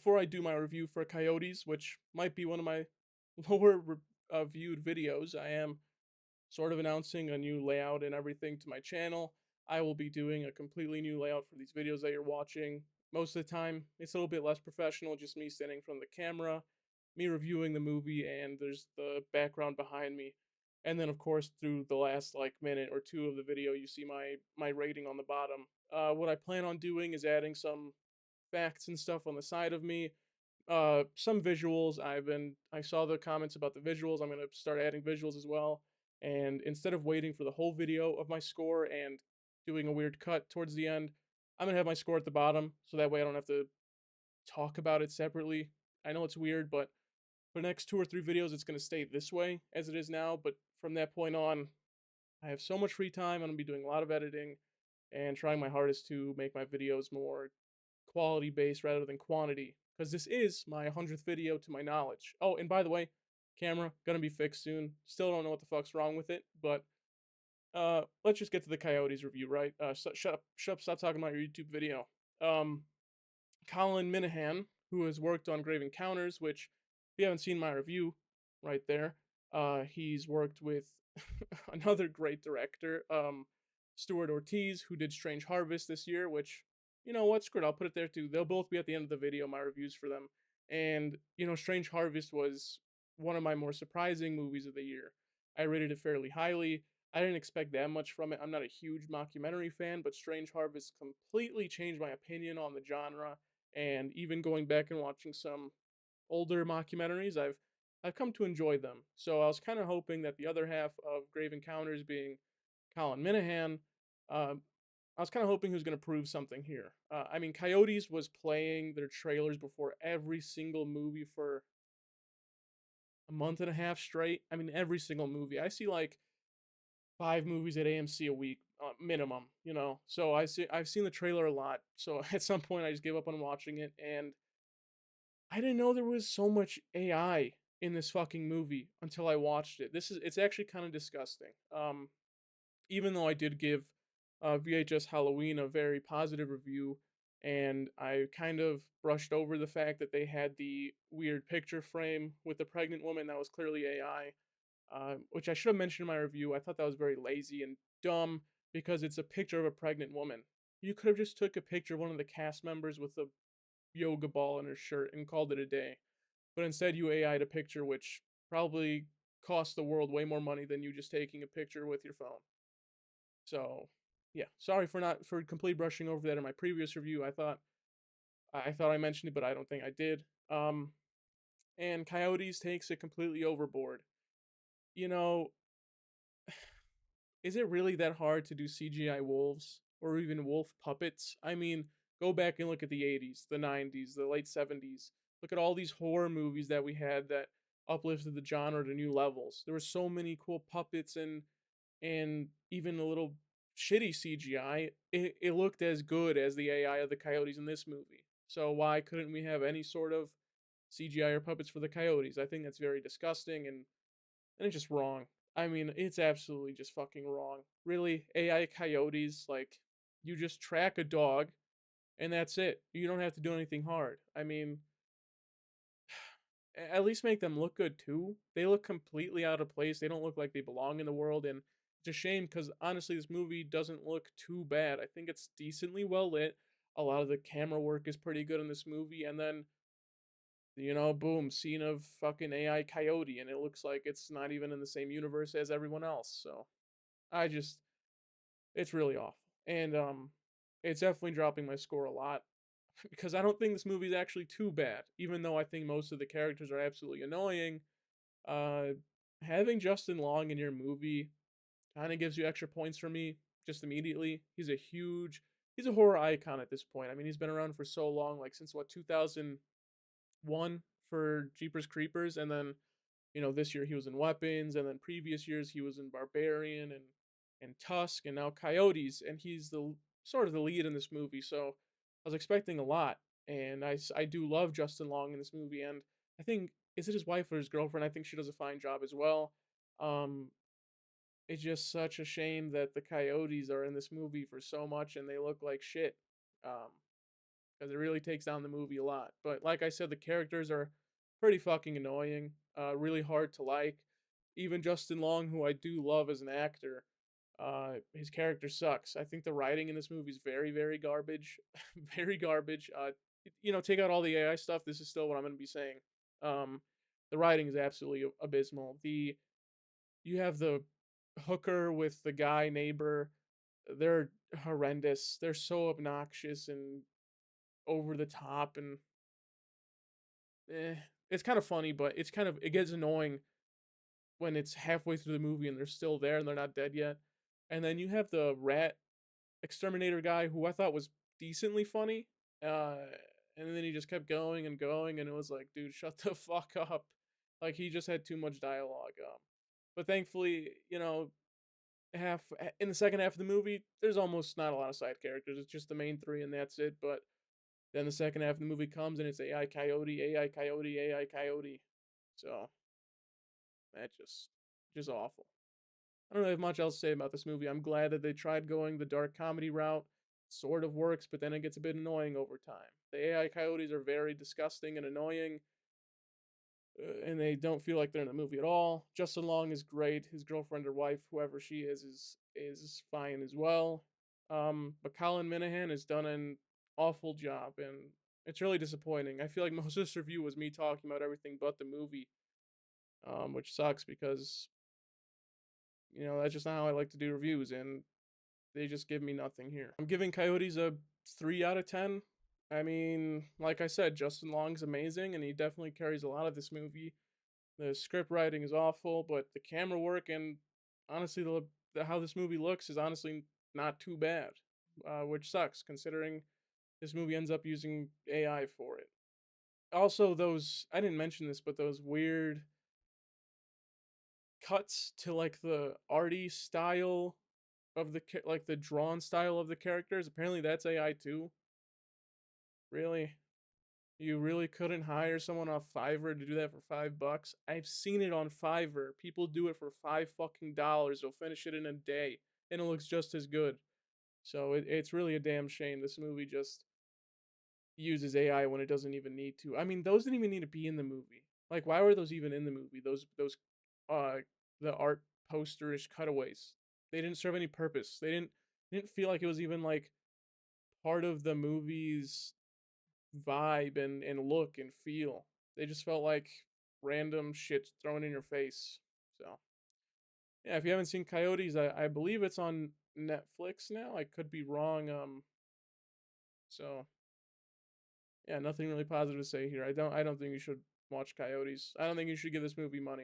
before I do my review for Coyotes, which might be one of my lower viewed videos, I am sort of announcing a new layout and everything to my channel. I will be doing a completely new layout for these videos that you're watching. Most of the time, it's a little bit less professional, just me standing in front of the camera, me reviewing the movie, and there's the background behind me. And then, of course, through the last like minute or two of the video, you see my rating on the bottom. What I plan on doing is adding some facts and stuff on the side of me. Some visuals. I saw the comments about the visuals. I'm gonna start adding visuals as well. And instead of waiting for the whole video of my score and doing a weird cut towards the end, I'm gonna have my score at the bottom, so that way I don't have to talk about it separately. I know it's weird, but for the next two or three videos, it's gonna stay this way as it is now. But from that point on, I have so much free time. I'm gonna be doing a lot of editing and trying my hardest to make my videos more quality based rather than quantity, because this is my 100th video to my knowledge. Oh, and by the way, camera gonna be fixed soon. Still don't know what the fuck's wrong with it, but let's just get to the Coyotes review, right? Shut up, stop talking about your YouTube video. Um, Colin Minahan, who has worked on Grave Encounters, which if you haven't seen my review, right there, he's worked with another great director, Stuart Ortiz, who did Strange Harvest this year, which, you know what, screw it, I'll put it there too. They'll both be at the end of the video, my reviews for them. And, Strange Harvest was one of my more surprising movies of the year. I rated it fairly highly. I didn't expect that much from it. I'm not a huge mockumentary fan, but Strange Harvest completely changed my opinion on the genre. And even going back and watching some older mockumentaries, I've come to enjoy them. So I was kind of hoping that the other half of Grave Encounters, being Colin Minahan, um, I was kind of hoping he was going to prove something here. I mean, Coyotes was playing their trailers before every single movie for a month and a half straight. I mean, every single movie. I see like 5 movies at AMC a week minimum. So I've seen the trailer a lot. So at some point, I just gave up on watching it, and I didn't know there was so much AI in this fucking movie until I watched it. It's actually kind of disgusting. Even though I did give VHS Halloween a very positive review, and I kind of brushed over the fact that they had the weird picture frame with the pregnant woman that was clearly AI, which I should have mentioned in my review. I thought that was very lazy and dumb because it's a picture of a pregnant woman. You could have just took a picture of one of the cast members with a yoga ball in her shirt and called it a day. But instead, you AI'd a picture which probably cost the world way more money than you just taking a picture with your phone. So, yeah, sorry for not for completely brushing over that in my previous review. I thought I mentioned it, but I don't think I did. And Coyotes takes it completely overboard. You know, is it really that hard to do CGI wolves or even wolf puppets? I mean, go back and look at the 80s, the 90s, the late 70s. Look at all these horror movies that we had that uplifted the genre to new levels. There were so many cool puppets and even a little shitty CGI. It looked as good as the AI of the Coyotes in this movie. So why couldn't we have any sort of CGI or puppets for the Coyotes? I think that's very disgusting, and it's just wrong. I mean, it's absolutely just fucking wrong. Really, AI Coyotes, like, you just track a dog and that's it. You don't have to do anything hard. I mean, at least make them look good too. They look completely out of place. They don't look like they belong in the world, and it's a shame because honestly, this movie doesn't look too bad. I think it's decently well lit. A lot of the camera work is pretty good in this movie, and then boom, scene of fucking AI coyote, and it looks like it's not even in the same universe as everyone else. So I just, it's really awful, and it's definitely dropping my score a lot because I don't think this movie is actually too bad, even though I think most of the characters are absolutely annoying. Uh, Having Justin Long in your movie kind of gives you extra points for me just immediately. He's a horror icon at this point. I mean, he's been around for so long, like since what 2001 for Jeepers Creepers, and then this year he was in Weapons, and then previous years he was in Barbarian and Tusk, and now Coyotes, and he's the sort of the lead in this movie. So I was expecting a lot, and I do love Justin Long in this movie, and I think, is it his wife or his girlfriend? I think she does a fine job as well. Um, it's just such a shame that the Coyotes are in this movie for so much and they look like shit. Um, because it really takes down the movie a lot. But like I said, the characters are pretty fucking annoying, really hard to like. Even Justin Long, who I do love as an actor, his character sucks. I think the writing in this movie is very, very garbage, very garbage. Take out all the AI stuff. This is still what I'm going to be saying. Um, the writing is absolutely abysmal. You have the hooker with the guy neighbor. They're horrendous. They're so obnoxious and over the top, and eh, it's kind of funny, but it gets annoying when it's halfway through the movie and they're still there and they're not dead yet. And then you have the rat exterminator guy who I thought was decently funny. Uh, and then he just kept going and going, and it was like, dude, shut the fuck up. Like he just had too much dialogue. But thankfully, half in the second half of the movie, there's almost not a lot of side characters. It's just the main three, and that's it. But then the second half of the movie comes, and it's AI Coyote, AI Coyote, AI Coyote. So that just awful. I don't really have much else to say about this movie. I'm glad that they tried going the dark comedy route. Sort of works, but then it gets a bit annoying over time. The AI coyotes are very disgusting and annoying, and they don't feel like they're in the movie at all. Justin Long is great. His girlfriend or wife, whoever she is fine as well. But Colin Minahan has done an awful job, and it's really disappointing. I feel like most of this review was me talking about everything but the movie, which sucks because that's just not how I like to do reviews, and they just give me nothing here. I'm giving Coyotes a 3 out of 10. I mean, like I said, Justin Long's amazing, and he definitely carries a lot of this movie. The script writing is awful, but the camera work and honestly, how this movie looks is honestly not too bad, which sucks considering this movie ends up using AI for it. Also, those I didn't mention this, but those weird cuts to like the arty style of like the drawn style of the characters. Apparently, that's AI too. Really, you really couldn't hire someone off Fiverr to do that for $5? I've seen it on Fiverr. People do it for $5 fucking. They'll finish it in a day, and it looks just as good. So it's really a damn shame. This movie just uses AI when it doesn't even need to. I mean, those didn't even need to be in the movie. Like, why were those even in the movie? Uh, the art posterish cutaways. They didn't serve any purpose. They didn't feel like it was even like part of the movie's vibe and look and feel. They just felt like random shit thrown in your face. So yeah, if you haven't seen Coyotes, I believe it's on Netflix now. I could be wrong. So yeah, nothing really positive to say here. I don't think you should watch Coyotes. I don't think you should give this movie money.